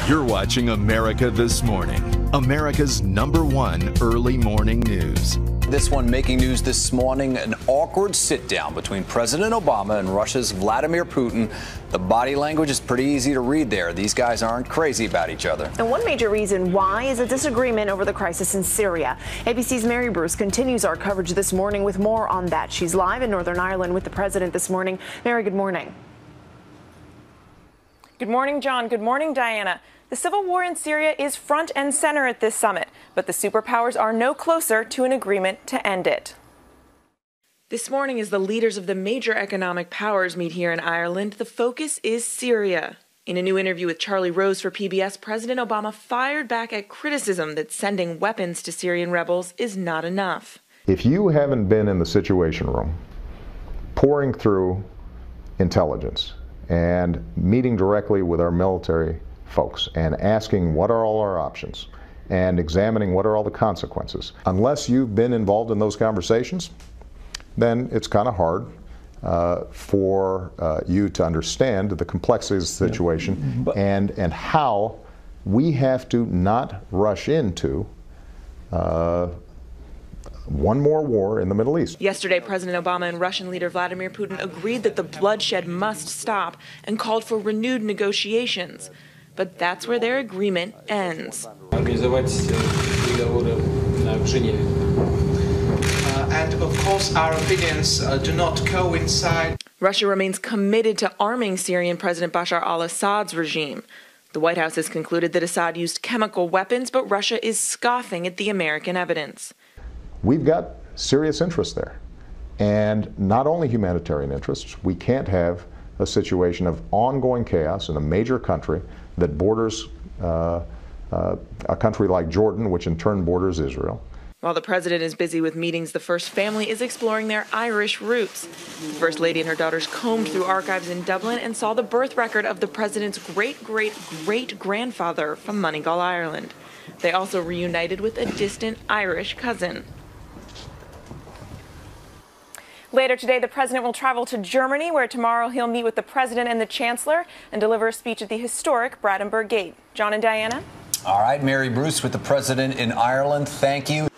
You're watching America This Morning, America's #1 early morning news. This one making news this morning, an awkward sit-down between President Obama and Russia's Vladimir Putin. The body language is pretty easy to read there. These guys aren't crazy about each other. And one major reason why is a disagreement over the crisis in Syria. ABC's Mary Bruce continues our coverage this morning with more on that. She's live in Northern Ireland with the president this morning. Mary, good morning. Good morning, John. Good morning, Diana. The civil war in Syria is front and center at this summit, but the superpowers are no closer to an agreement to end it. This morning, as the leaders of the major economic powers meet here in Ireland, the focus is Syria. In a new interview with Charlie Rose for PBS, President Obama fired back at criticism that sending weapons to Syrian rebels is not enough. If you haven't been in the Situation Room, pouring through intelligence and meeting directly with our military folks and asking what are all our options and examining what are all the consequences, unless you've been involved in those conversations, then it's kind of hard for you to understand the complexities of the situation and how we have to not rush into one more war in the Middle East. Yesterday, President Obama and Russian leader Vladimir Putin agreed that the bloodshed must stop and called for renewed negotiations. But that's where their agreement ends. And of course, our opinions do not coincide. Russia remains committed to arming Syrian President Bashar al-Assad's regime. The White House has concluded that Assad used chemical weapons, but Russia is scoffing at the American evidence. We've got serious interests there, and not only humanitarian interests. We can't have a situation of ongoing chaos in a major country that borders a country like Jordan, which in turn borders Israel. While the president is busy with meetings, the First family is exploring their Irish roots. The First Lady and her daughters combed through archives in Dublin and saw the birth record of the president's great-great-great-grandfather from Moneygall, Ireland. They also reunited with a distant Irish cousin. Later today, the president will travel to Germany, where tomorrow he'll meet with the president and the chancellor and deliver a speech at the historic Brandenburg Gate. John and Diana? All right, Mary Bruce with the president in Ireland. Thank you.